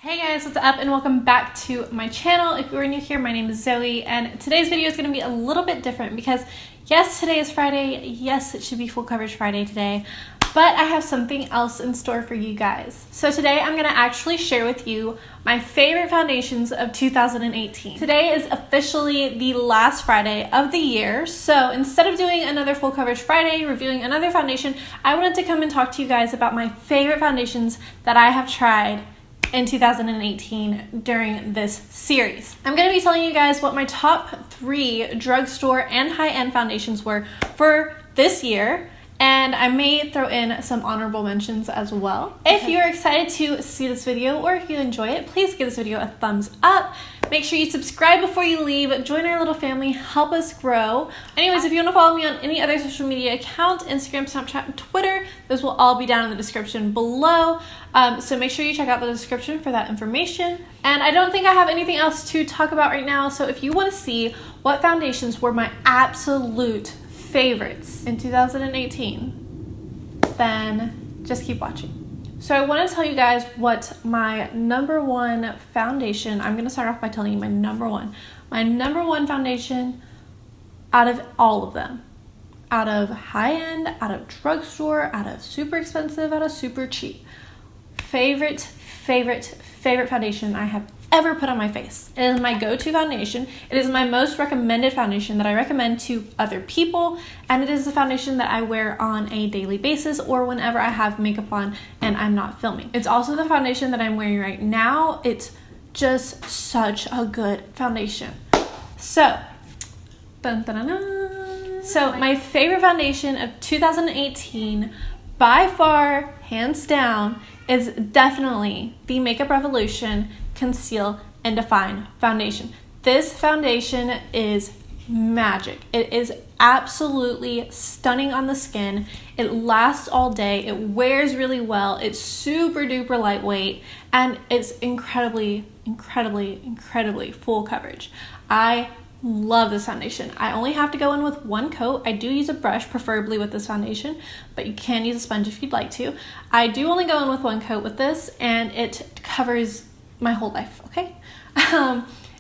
Hey guys, what's up and welcome back to my channel. If you're new here, my name is Zoe and today's video is going to be a little bit different because yes, today is Friday. Yes, it should be full coverage Friday today, but I have something else in store for you guys. So today I'm going to actually share with you my favorite foundations of 2018. Today is officially the last Friday of the year. So instead of doing another full coverage Friday, reviewing another foundation, I wanted to come and talk to you guys about my favorite foundations that I have tried in 2018 during this series. I'm going to be telling you guys what my top 3 drugstore and high-end foundations were for this year, and I may throw in some honorable mentions as well. If you're excited to see this video or if you enjoy it, please give this video a thumbs up. Make sure you subscribe before you leave. Join our little family. Help us grow. Anyways, if you want to follow me on any other social media account, Instagram, Snapchat, and Twitter, those will all be down in the description below. So make sure you check out the description for that information. And I don't think I have anything else to talk about right now. So if you want to see what foundations were my absolute favorites in 2018, then just keep watching. So I want to tell you guys what my number one foundation, I'm going to start off by telling you my number one foundation out of all of them, out of high-end, out of drugstore, out of super expensive, out of super cheap, favorite foundation I have ever put on my face. It is my go-to foundation. It is my most recommended foundation that I recommend to other people, and it is the foundation that I wear on a daily basis or whenever I have makeup on and I'm not filming. It's also the foundation that I'm wearing right now. It's just such a good foundation. So, so my favorite foundation of 2018 by far, hands down, is definitely the Makeup Revolution Conceal and Define foundation. This foundation is magic. It is absolutely stunning on the skin. It lasts all day. It wears really well. It's super duper lightweight, and it's incredibly full coverage. I love this foundation. I only have to go in with one coat. I do use a brush, preferably with this foundation, but you can use a sponge if you'd like to. I do only go in with one coat with this, and it covers my whole life, okay?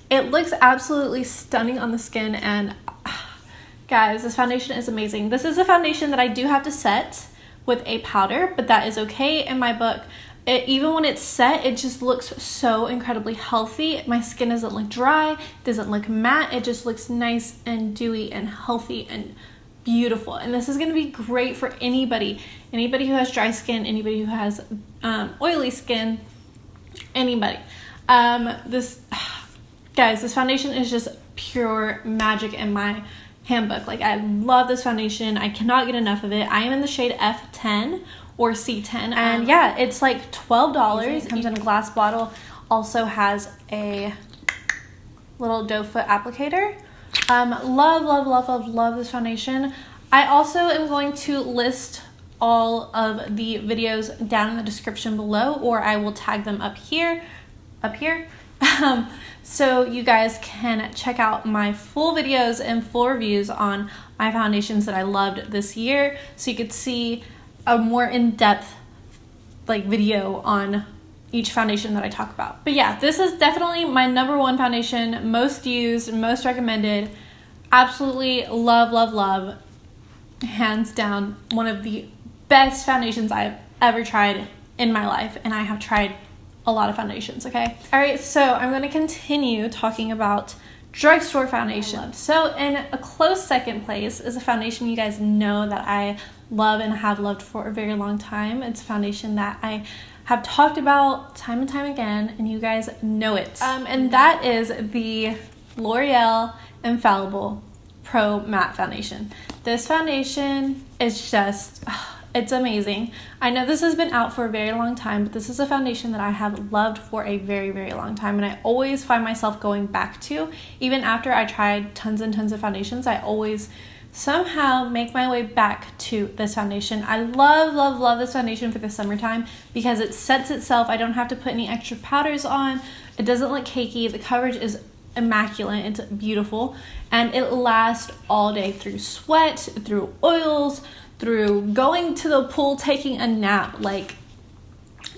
It looks absolutely stunning on the skin, and guys, this foundation is amazing. This is a foundation that I do have to set with a powder, but that is okay in my book. Even when it's set, it just looks so incredibly healthy. My skin doesn't look dry, doesn't look matte. It just looks nice and dewy and healthy and beautiful. And this is going to be great for anybody who has dry skin, anybody who has oily skin, anybody. This foundation is just pure magic in my handbook. Like, I love this foundation. I cannot get enough of it. I am in the shade F10 or C10, and yeah, it's like $12. It comes in a glass bottle. Also has a little doe foot applicator. Love this foundation. I also am going to list all of the videos down in the description below, or I will tag them up here, so you guys can check out my full videos and full reviews on my foundations that I loved this year, so you could see a more in-depth video on each foundation that I talk about. But yeah, this is definitely my number one foundation, most used, most recommended. Absolutely love, hands down, one of the best foundations I've ever tried in my life, and I have tried a lot of foundations, okay? All right, so I'm going to continue talking about drugstore foundation. So in a close second place is a foundation you guys know that I love and have loved for a very long time. It's a foundation that I have talked about time and time again, and you guys know it. And that is the L'Oreal Infallible Pro Matte Foundation. This foundation is just, it's amazing. I know this has been out for a very long time, but this is a foundation that I have loved for a very long time, and I always find myself going back to. Even after I tried tons and tons of foundations, I always somehow make my way back to this foundation. I love this foundation for the summertime because it sets itself. I don't have to put any extra powders on. It doesn't look cakey. The coverage is immaculate. It's beautiful, and it lasts all day through sweat, through oils, through going to the pool, taking a nap. Like,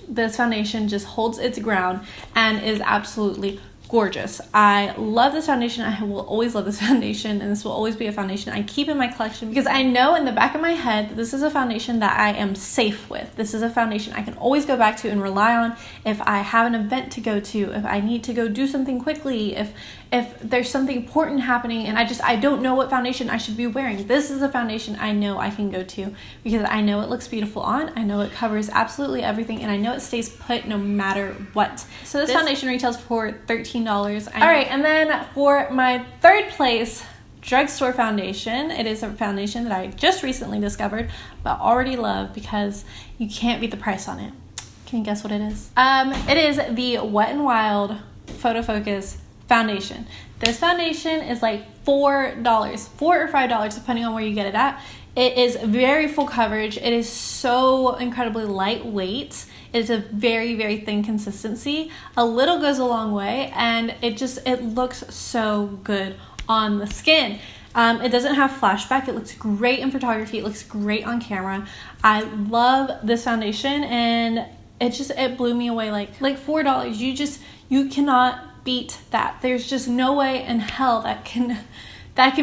this foundation just holds its ground and is absolutely gorgeous. I love this foundation. I will always love this foundation, and this will always be a foundation I keep in my collection because I know in the back of my head that this is a foundation that I am safe with. This is a foundation I can always go back to and rely on if I have an event to go to, if I need to go do something quickly, if there's something important happening and I don't know what foundation I should be wearing. This is a foundation I know I can go to because I know it looks beautiful on, I know it covers absolutely everything, and I know it stays put no matter what. So this foundation retails for $13. Alright, and then for my third place drugstore foundation, it is a foundation that I just recently discovered but already love because you can't beat the price on it. Can you guess what it is? It is the Wet n Wild Photofocus foundation. This foundation is like $4 or $5 depending on where you get it at. It is very full coverage. It is so incredibly lightweight. It's a very, very thin consistency. A little goes a long way, and it looks so good on the skin. It doesn't have flashback. It looks great in photography. It looks great on camera. I love this foundation, and it blew me away. Like $4. You cannot beat that. There's just no way in hell that can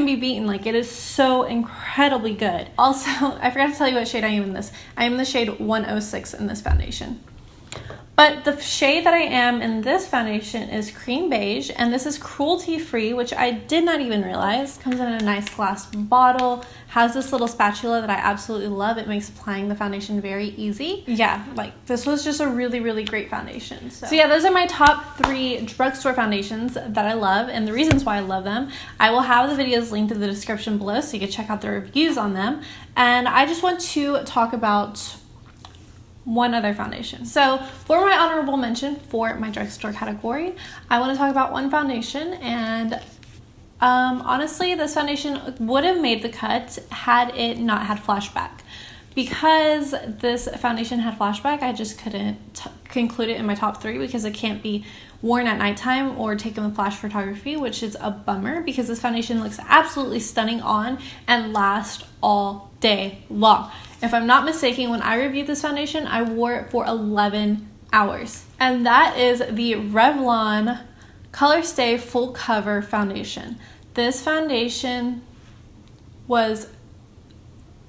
be beaten. Like, it is so incredibly good. Also, I forgot to tell you what shade I am in this. I am in the shade 106 in this foundation. But the shade that I am in this foundation is cream beige, and this is cruelty free, which I did not even realize. Comes in a nice glass bottle, has this little spatula that I absolutely love. It makes applying the foundation very easy. Yeah, like, this was just a really, really great foundation. So yeah, those are my top 3 drugstore foundations that I love and the reasons why I love them. I will have the videos linked in the description below so you can check out the reviews on them. And I just want to talk about one other foundation. So for my honorable mention for my drugstore category, I want to talk about one foundation, and honestly, this foundation would have made the cut had it not had flashback. Because this foundation had flashback, I just couldn't include it in my top 3 because it can't be worn at nighttime or taken with flash photography, which is a bummer because this foundation looks absolutely stunning on and lasts all day long. If I'm not mistaken, when I reviewed this foundation, I wore it for 11 hours. And that is the Revlon COLORSTAY Full Cover Foundation. This foundation was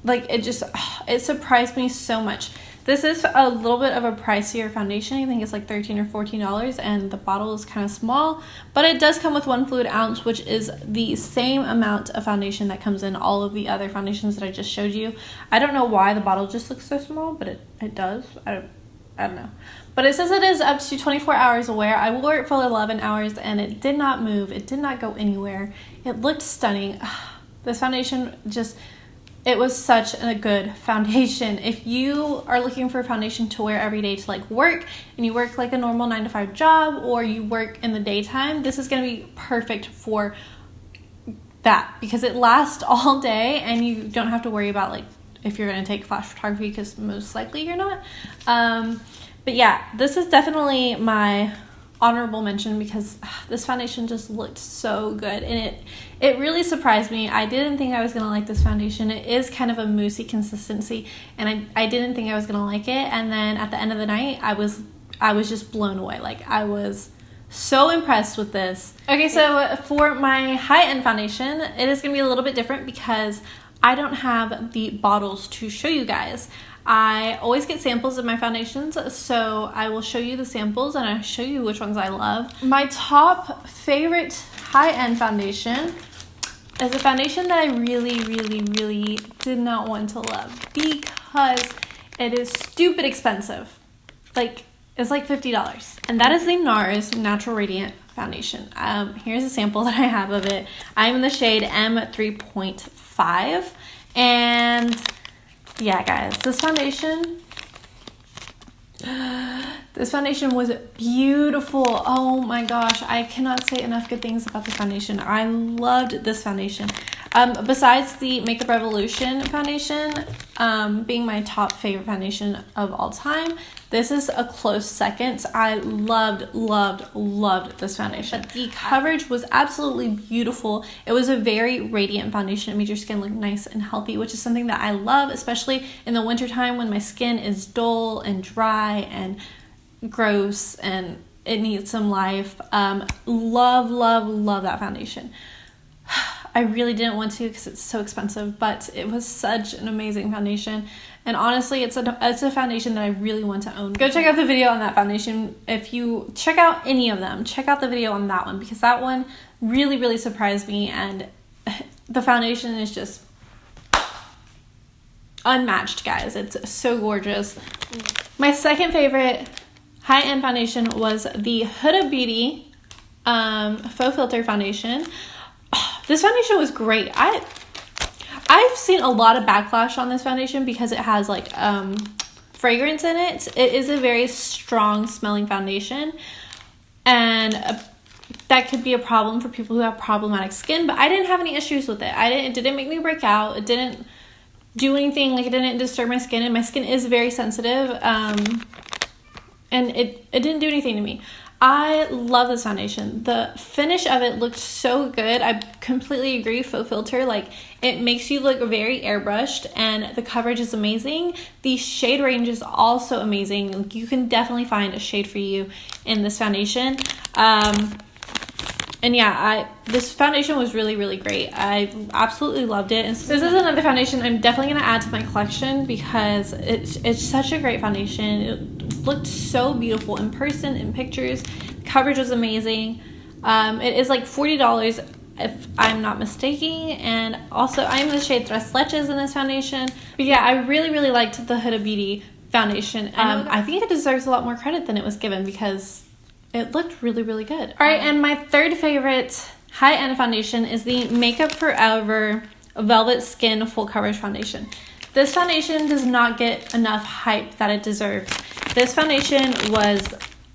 like, it surprised me so much. This is a little bit of a pricier foundation. I think it's like $13 or $14, and the bottle is kind of small, but it does come with 1 fluid ounce, which is the same amount of foundation that comes in all of the other foundations that I just showed you. I don't know why the bottle just looks so small, but it does. I don't know. But it says it is up to 24 hours wear. I wore it for 11 hours, and it did not move. It did not go anywhere. It looked stunning. This foundation it was such a good foundation. If you are looking for a foundation to wear every day to like work, and you work like a normal 9-to-5 job, or you work in the daytime, this is going to be perfect for that because it lasts all day and you don't have to worry about like if you're going to take flash photography, because most likely you're not. But yeah, this is definitely my honorable mention because this foundation just looked so good, and it really surprised me. I didn't think I was gonna like this foundation. It is kind of a moussey consistency, and I didn't think I was gonna like it, and then at the end of the night I was just blown away. Like, I was so impressed with this. Okay, so for my high-end foundation, it is gonna be a little bit different because I don't have the bottles to show you guys. I always get samples of my foundations, so I will show you the samples and I'll show you which ones I love. My top favorite high-end foundation is a foundation that I really, really, really did not want to love because it is stupid expensive. Like, it's like $50. And that is the NARS Natural Radiant Foundation. Here's a sample that I have of it. I'm in the shade M3.5, and yeah, guys, this foundation was beautiful. Oh my gosh, I cannot say enough good things about this foundation. I loved this foundation. Besides the Makeup Revolution foundation being my top favorite foundation of all time, this is a close second. I loved this foundation. The coverage was absolutely beautiful. It was a very radiant foundation. It made your skin look nice and healthy, which is something that I love, especially in the wintertime when my skin is dull and dry and gross and it needs some life. Love that foundation. I really didn't want to because it's so expensive, but it was such an amazing foundation. And honestly, it's a foundation that I really want to own. Go check out the video on that foundation. If you check out any of them, check out the video on that one, because that one really surprised me, and the foundation is just unmatched, guys. It's so gorgeous. My second favorite high-end foundation was the Huda Beauty Faux Filter foundation. This foundation was great. I've seen a lot of backlash on this foundation because it has like fragrance in it. It is a very strong smelling foundation, and that could be a problem for people who have problematic skin, but I didn't have any issues with it. It didn't make me break out. It didn't do anything, like it didn't disturb my skin, and my skin is very sensitive, and it didn't do anything to me. I love this foundation. The finish of it looked so good. I completely agree. Faux filter, like, it makes you look very airbrushed, and the coverage is amazing. The shade range is also amazing. Like, you can definitely find a shade for you in this foundation. And yeah, this foundation was really great. I absolutely loved it. And so this is another foundation I'm definitely going to add to my collection because it's such a great foundation. It looked so beautiful in person, in pictures. The coverage was amazing. It is like $40 if I'm not mistaken. And also, I'm in the shade Leches in this foundation. But yeah, I really liked the Huda Beauty foundation. I think it deserves a lot more credit than it was given because it looked really good. All right, and my third favorite high-end foundation is the Makeup Forever Velvet Skin Full Coverage Foundation. This foundation does not get enough hype that it deserves. This foundation was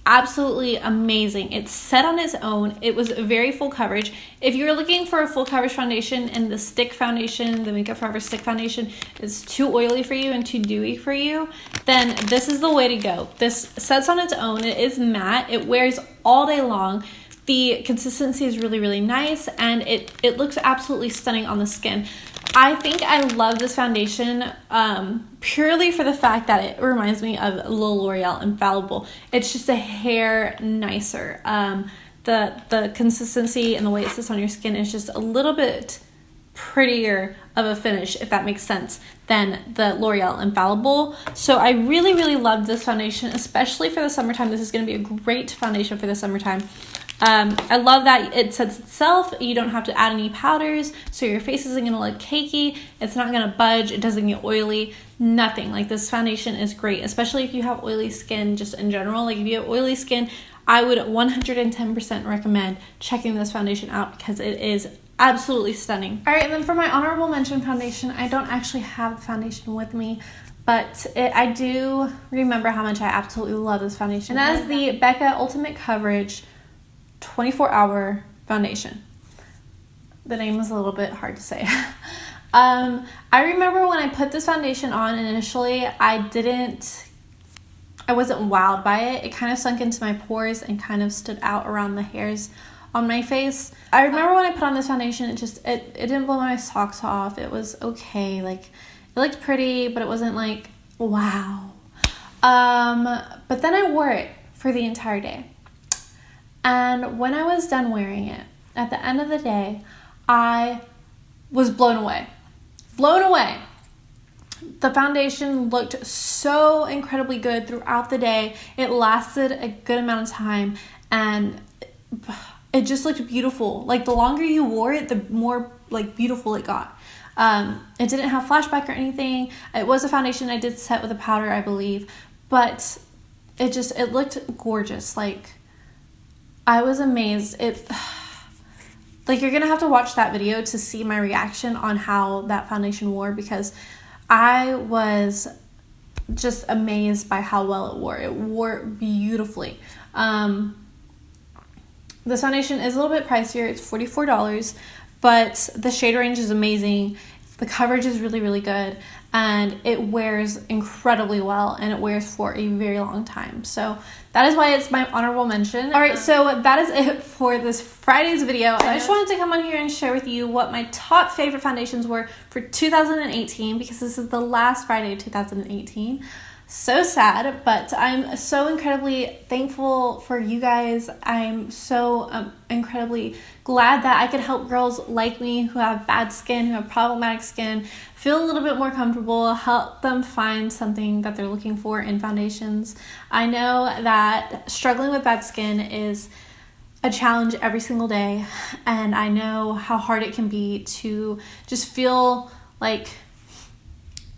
absolutely amazing. It's set on its own. It was very full coverage. If you're looking for a full coverage foundation and the stick foundation, the Makeup Forever stick foundation, is too oily for you and too dewy for you, then this is the way to go. This sets on its own. It is matte. It wears all day long. The consistency is really nice, and it looks absolutely stunning on the skin. I think I love this foundation purely for the fact that it reminds me of L'Oreal Infallible. It's just a hair nicer. The consistency and the way it sits on your skin is just a little bit prettier of a finish, if that makes sense, than the L'Oreal Infallible. So I really loved this foundation, especially for the summertime. This is going to be a great foundation for the summertime. I love that it sets itself. You don't have to add any powders, so your face isn't going to look cakey. It's not going to budge. It doesn't get oily. Nothing. Like, this foundation is great, especially if you have oily skin just in general. Like, if you have oily skin, I would 110% recommend checking this foundation out because it is absolutely stunning. All right, and then for my honorable mention foundation, I don't actually have the foundation with me, but I do remember how much I absolutely love this foundation. And that is the BECCA Ultimate Coverage 24-Hour Foundation. The name is a little bit hard to say. I remember when I put this foundation on initially, I wasn't wowed by it. It kind of sunk into my pores and kind of stood out around the hairs on my face. I remember when I put on this foundation, it didn't blow my socks off. It was okay. Like, it looked pretty, but it wasn't like, wow. But then I wore it for the entire day. And when I was done wearing it, at the end of the day, I was blown away. Blown away. The foundation looked so incredibly good throughout the day. It lasted a good amount of time, and it just looked beautiful. Like, the longer you wore it, the more like beautiful it got. It didn't have flashback or anything. It was a foundation I did set with a powder, I believe, but it looked gorgeous. Like, I was amazed. Like, you're gonna have to watch that video to see my reaction on how that foundation wore, because I was just amazed by how well it wore. It wore beautifully. This foundation is a little bit pricier. It's $44, but the shade range is amazing. The coverage is really good, and it wears incredibly well, and it wears for a very long time. So that is why it's my honorable mention. All right, so that is it for this Friday's video. I just wanted to come on here and share with you what my top favorite foundations were for 2018, because this is the last Friday of 2018. so sad, but I'm so incredibly thankful for you guys. I'm so incredibly glad that I could help girls like me who have bad skin, who have problematic skin, feel a little bit more comfortable, help them find something that they're looking for in foundations. I know that struggling with bad skin is a challenge every single day, and I know how hard it can be to just feel like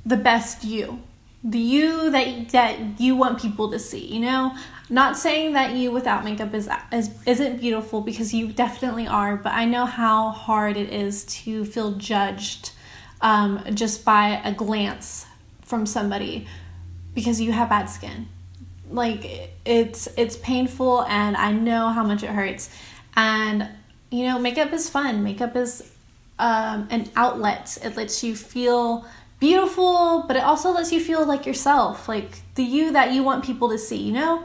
the best you. The you that you want people to see, you know? Not saying that you without makeup isn't beautiful, because you definitely are, but I know how hard it is to feel judged just by a glance from somebody because you have bad skin. Like, it's painful, and I know how much it hurts. And you know, makeup is fun. Makeup is an outlet. It lets you feel beautiful, but it also lets you feel like yourself, like the you that you want people to see, you know?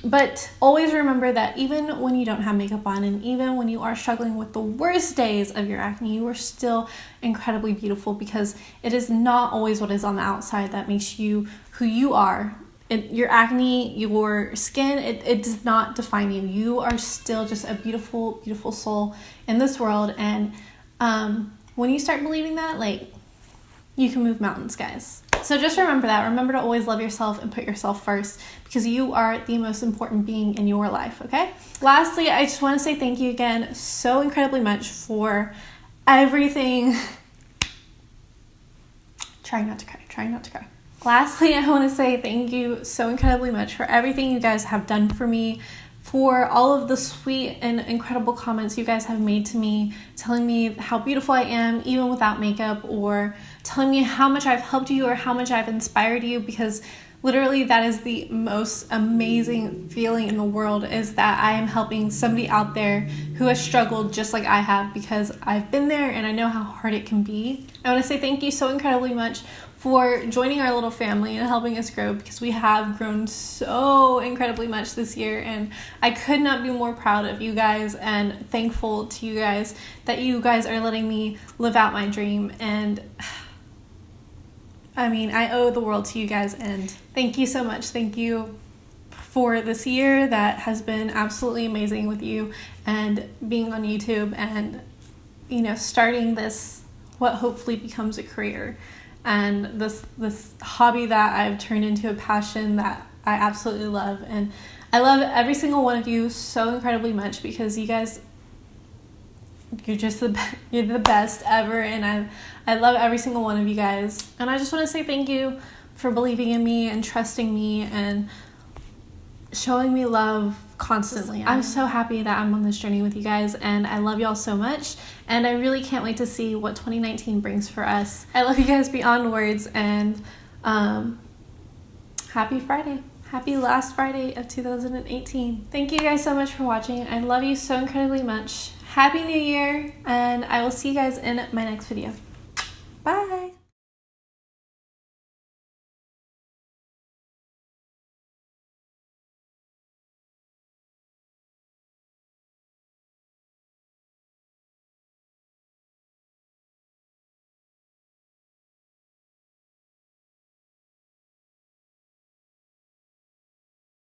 But always remember that even when you don't have makeup on, and even when you are struggling with the worst days of your acne, you are still incredibly beautiful, because it is not always what is on the outside that makes you who you are. Your acne, your skin, it does not define you. You are still just a beautiful, beautiful soul in this world. And when you start believing that, like, you can move mountains, guys. So just remember that. Remember to always love yourself and put yourself first, because you are the most important being in your life, okay? Lastly, I just want to say thank you again so incredibly much for everything. Trying not to cry. Lastly, I want to say thank you so incredibly much for everything you guys have done for me, for all of the sweet and incredible comments you guys have made to me, telling me how beautiful I am even without makeup, or telling me how much I've helped you or how much I've inspired you, because literally that is the most amazing feeling in the world, is that I am helping somebody out there who has struggled just like I have, because I've been there and I know how hard it can be. I want to say thank you so incredibly much for joining our little family and helping us grow, because we have grown so incredibly much this year, and I could not be more proud of you guys and thankful to you guys that you guys are letting me live out my dream. And I mean, I owe the world to you guys, and thank you so much. Thank you for this year that has been absolutely amazing with you, and being on YouTube, and, you know, starting this, what hopefully becomes a career, and this hobby that I've turned into a passion that I absolutely love. And I love every single one of you so incredibly much, because you guys, you're just you're the best ever, and I love every single one of you guys. And I just want to say thank you for believing in me and trusting me and showing me love constantly. I'm so happy that I'm on this journey with you guys, and I love y'all so much, and I really can't wait to see what 2019 brings for us. I love you guys beyond words, and happy Friday. Happy last Friday of 2018. Thank you guys so much for watching. I love you so incredibly much. Happy New Year, and I will see you guys in my next video. Bye!